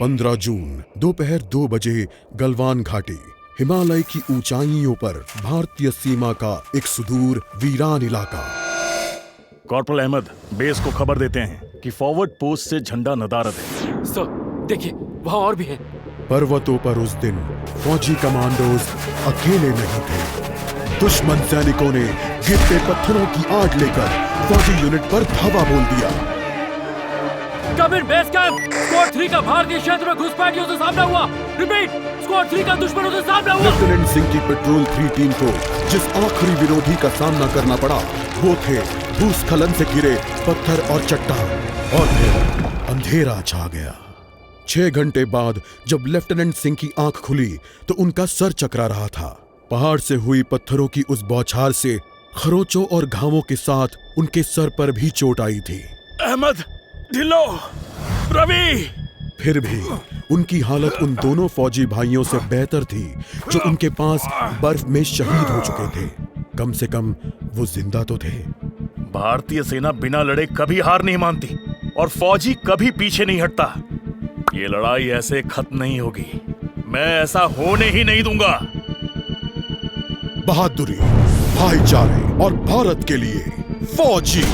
15 जून दोपहर 2 बजे गलवान घाटी, हिमालय की ऊंचाइयों पर भारतीय सीमा का एक सुदूर वीरान इलाका। कॉर्पोरल अहमद, बेस को खबर देते हैं कि फॉरवर्ड पोस्ट से झंडा नदारद है। सर देखिए, वहाँ और भी हैं। पर्वतों पर उस दिन फौजी कमांडोज अकेले नहीं थे। दुश्मन सैनिकों ने गिरते पत्थरों की आड़ लेकर फौजी यूनिट पर धावा बोल दिया। कमिंग बेस कैंप, स्क्वाड 3 का भारतीय क्षेत्र में घुसपैठियों से सामना हुआ। रिपीट, स्क्वाड 3 का दुश्मनों से सामना हुआ। लेफ्टिनेंट सिंह की पेट्रोल 3 टीम को जिस आखिरी विरोधी का सामना करना पड़ा वो थे भूस्खलन से घिरे पत्थर और चट्टान। और फिर अंधेरा छा गया। 6 घंटे बाद जब लेफ्टिनेंट सिंह की आंख खुली तो उनका सर चकरा रहा था। पहाड़ से हुई पत्थरों की उस बौछार से खरोंचों और घावों के साथ उनके सर पर भी चोट आई थी। अहमद, ढिल्लो, रवि। फिर भी उनकी हालत उन दोनों फौजी भाइयों से बेहतर थी जो उनके पास बर्फ में शहीद हो चुके थे। कम से कम वो जिंदा तो थे। भारतीय सेना बिना लड़े कभी हार नहीं मानती और फौजी कभी पीछे नहीं हटता। ये लड़ाई ऐसे खत्म नहीं होगी। मैं ऐसा होने ही नहीं दूंगा। बहादुरी, भाईचारे और भारत के लिए फौजी।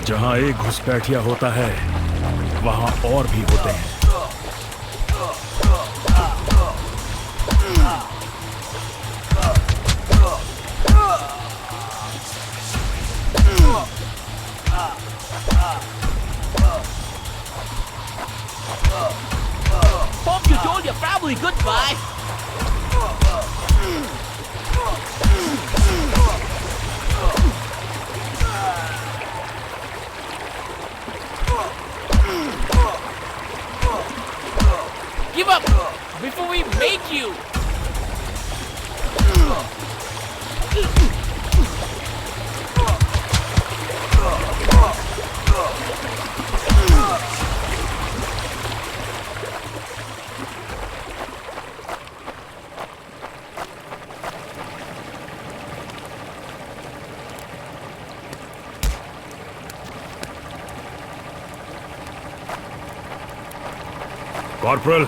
जहां एक घुसपैठिया होता है वहां और भी होते हैं। Hope you told your family goodbye. Give up before we make you. Corporal,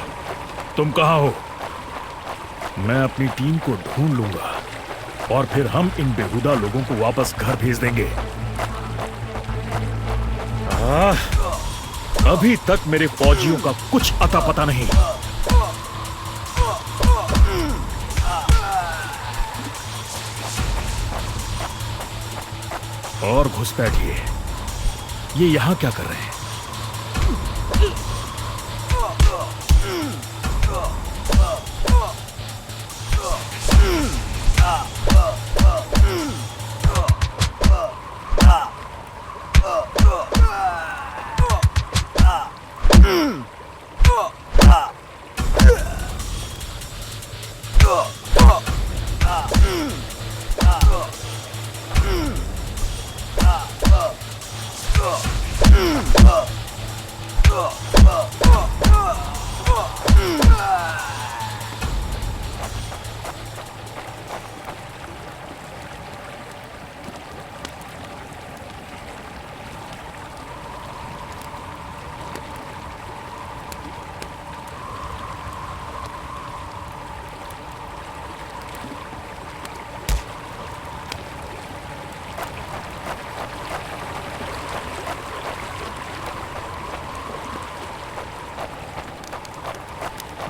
तुम कहाँ हो? मैं अपनी टीम को ढूंढ लूंगा और फिर हम इन बेहुदा लोगों को वापस घर भेज देंगे। अभी तक मेरे फौजियों का कुछ अता पता नहीं। और घुसपैठिए, ये यहां क्या कर रहे हैं?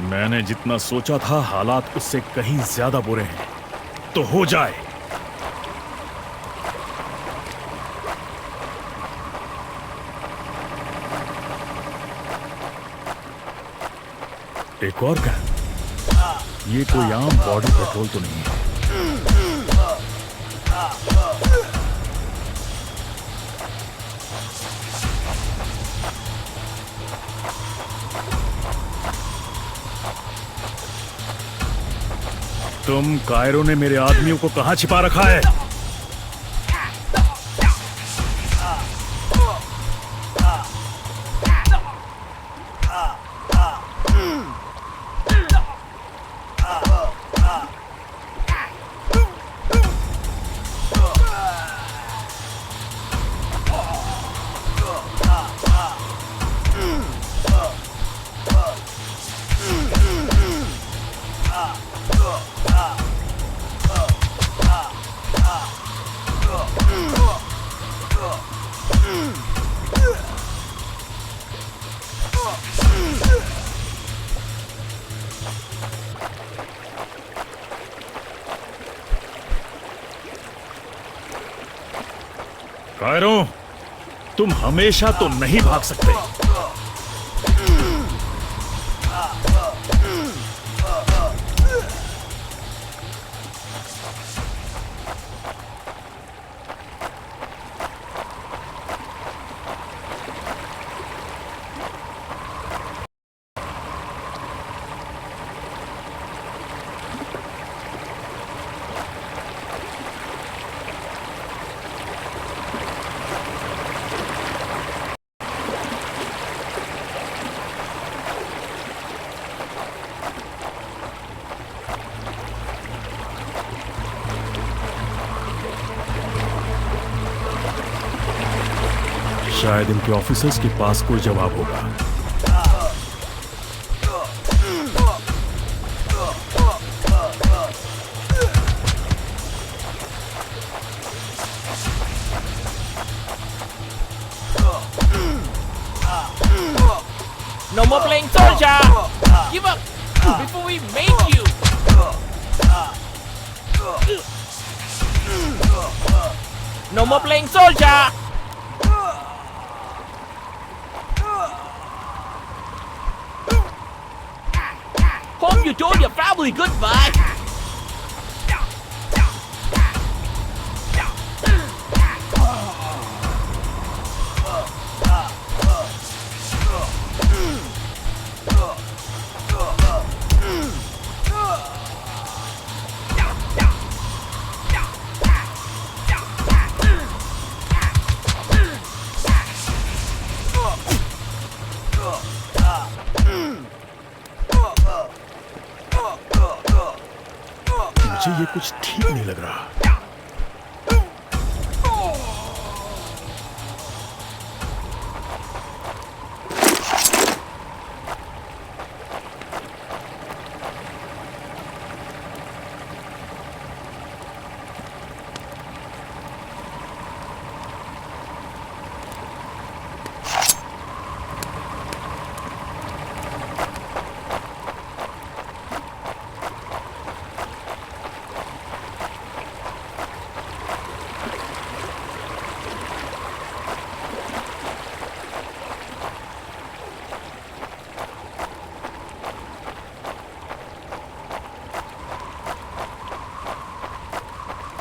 मैंने जितना सोचा था हालात उससे कहीं ज्यादा बुरे हैं। तो हो जाए। एक और क्या? ये कोई आम बॉर्डर पेट्रोल तो नहीं है। तुम कायरो ने मेरे आदमियों को कहां छिपा रखा है? कायरो, तुम हमेशा तो नहीं भाग सकते। शायद इनके ऑफिसर्स के पास कोई जवाब होगा। No more playing soldier! Give up before we make you! No more playing soldier! Hope you told your family goodbye! मुझे ये कुछ ठीक नहीं लग रहा।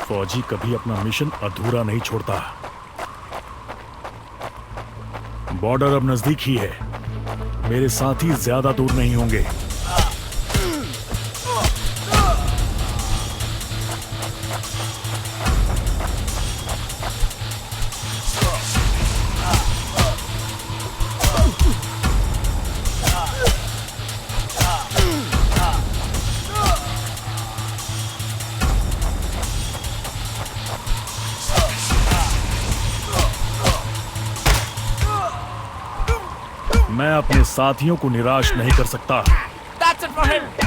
फौजी कभी अपना मिशन अधूरा नहीं छोड़ता। बॉर्डर अब नजदीक ही है, मेरे साथी ज्यादा दूर नहीं होंगे। मैं अपने साथियों को निराश नहीं कर सकता। That's it for him.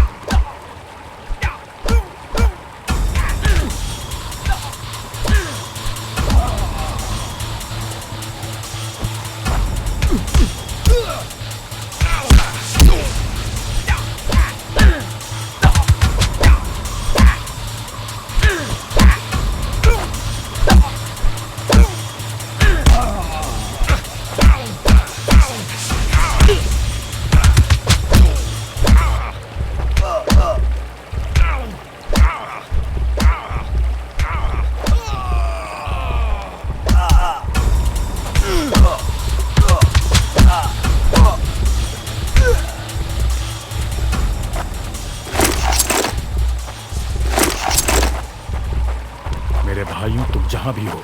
मेरे भाइयों, तुम जहां भी हो,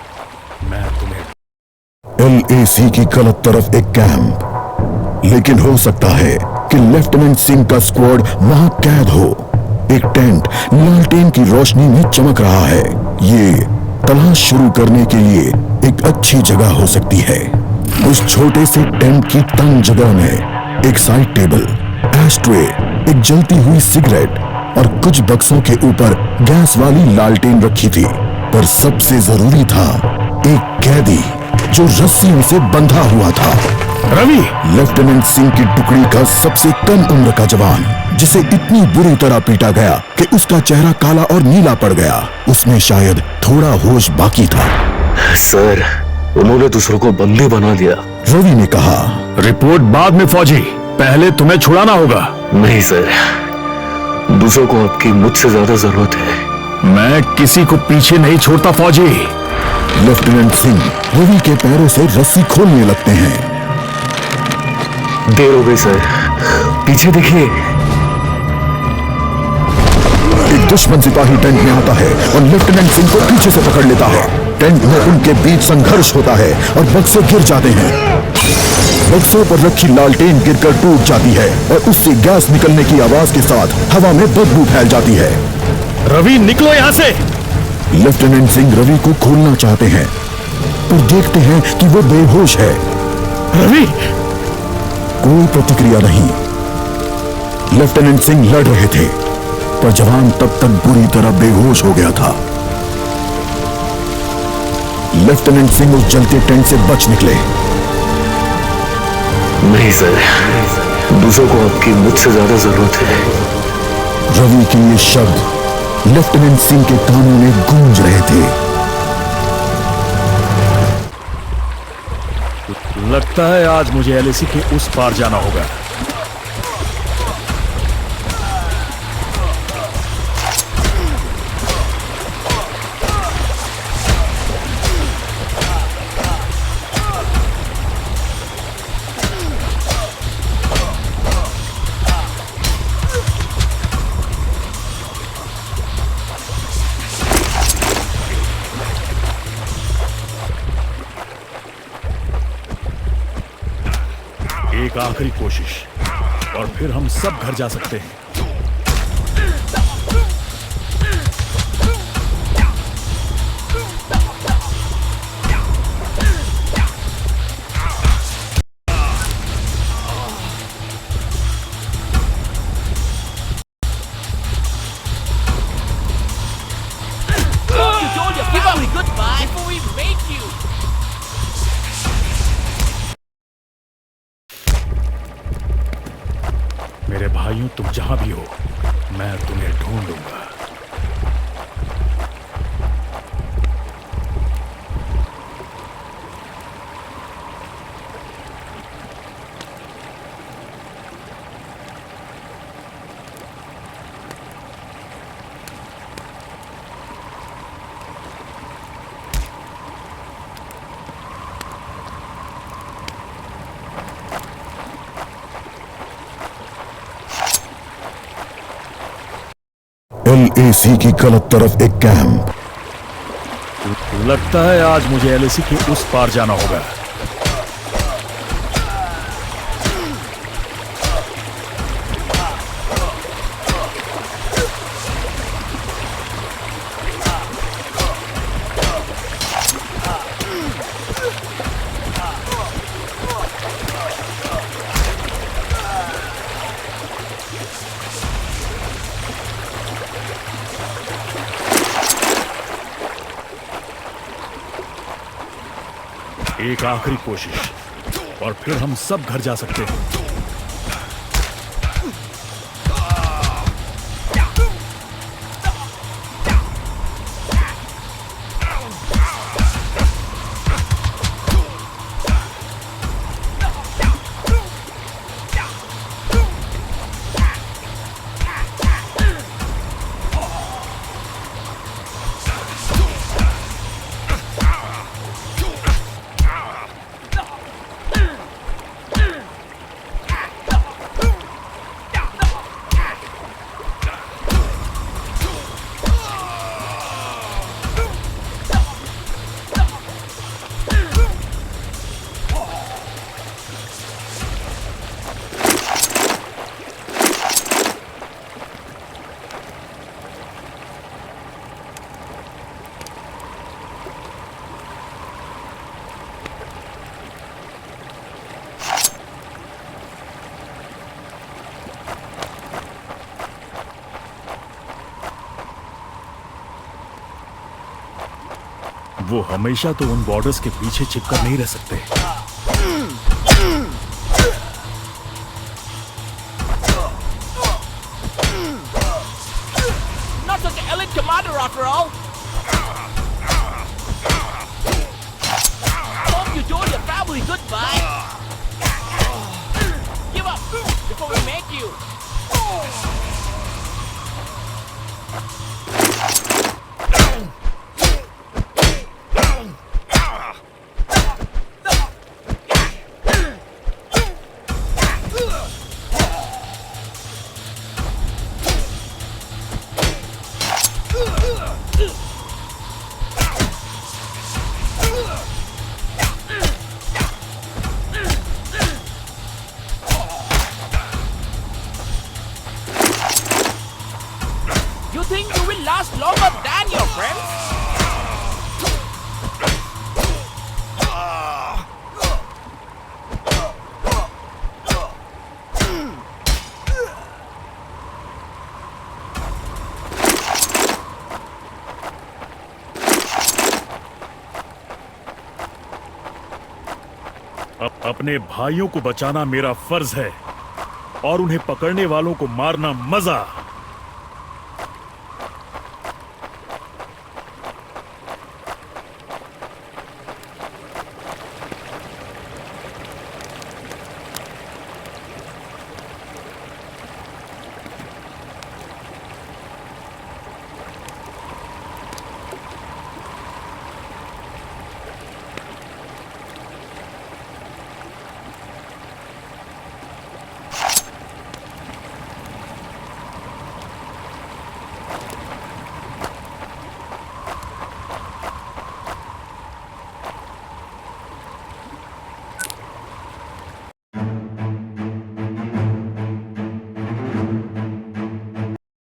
मैं तुम्हें। LAC की गलत तरफ एक कैंप, लेकिन हो सकता है कि लेफ्टिनेंट सिंह का स्क्वाड वहां कैद हो। एक टेंट लालटेन की रोशनी में चमक रहा है। ये तलाश शुरू करने के लिए एक अच्छी जगह हो सकती है। उस छोटे से टेंट की तंग जगह में एक साइड टेबल, एस्ट्रे, एक जलती हुई सिगरेट और कुछ बक्सों के ऊपर गैस वाली लालटेन रखी थी। पर सबसे जरूरी था एक कैदी जो रस्सियों से बंधा हुआ था। रवि! लेफ्टिनेंट सिंह की टुकड़ी का सबसे कम उम्र का जवान, जिसे इतनी बुरी तरह पीटा गया कि उसका चेहरा काला और नीला पड़ गया। उसमें शायद थोड़ा होश बाकी था। सर, उन्होंने दूसरों को बंदी बना दिया। रवि ने कहा, रिपोर्ट बाद में फौजी, पहले तुम्हें छुड़ाना होगा। नहीं सर, दूसरों को आपकी मुझसे ज्यादा जरूरत है। मैं किसी को पीछे नहीं छोड़ता फौजी। लेफ्टिनेंट सिंह रवि के पैरों से रस्सी खोलने लगते हैं। देर हो गई सर, पीछे देखिए। एक दुश्मन सिपाही टेंट में आता है और लेफ्टिनेंट सिंह को पीछे से पकड़ लेता है। टेंट में उनके बीच संघर्ष होता है और बक्से गिर जाते हैं। बक्सों पर रखी लालटेन गिरकर टूट जाती है और उससे गैस निकलने की आवाज के साथ हवा में बदबू फैल जाती है। रवि, निकलो यहां से! लेफ्टिनेंट सिंह रवि को खोलना चाहते हैं और देखते हैं कि वो बेहोश है। रवि! कोई प्रतिक्रिया नहीं। लेफ्टिनेंट सिंह लड़ रहे थे, पर जवान तब तक बुरी तरह बेहोश हो गया था। लेफ्टिनेंट सिंह उस जलते टेंट से बच निकले। नहीं सर, दूसरों को आपकी मुझसे ज्यादा जरूरत है। रवि के ये शब्द लेफ्टिनेंट सिंह के कानों में गूंज रहे थे। लगता है आज मुझे LAC के उस पार जाना होगा। एक आखिरी कोशिश और फिर हम सब घर जा सकते हैं। Give up goodbye before we make you. मेरे भाइयों, तुम जहां भी हो, मैं तुम्हें ढूंढूंगा। एसी की गलत तरफ एक कैंप। लगता है आज मुझे एलएसी के उस पार जाना होगा। एक आखिरी कोशिश और फिर हम सब घर जा सकते हैं। वो हमेशा तो उन बॉर्डर्स के पीछे छिपकर नहीं रह सकते। Not such an elite commander after all. Hope you told your family goodbye. Give up before we make you. You think you will last longer than your friends? अपने भाइयों को बचाना मेरा फर्ज है और उन्हें पकड़ने वालों को मारना मजा।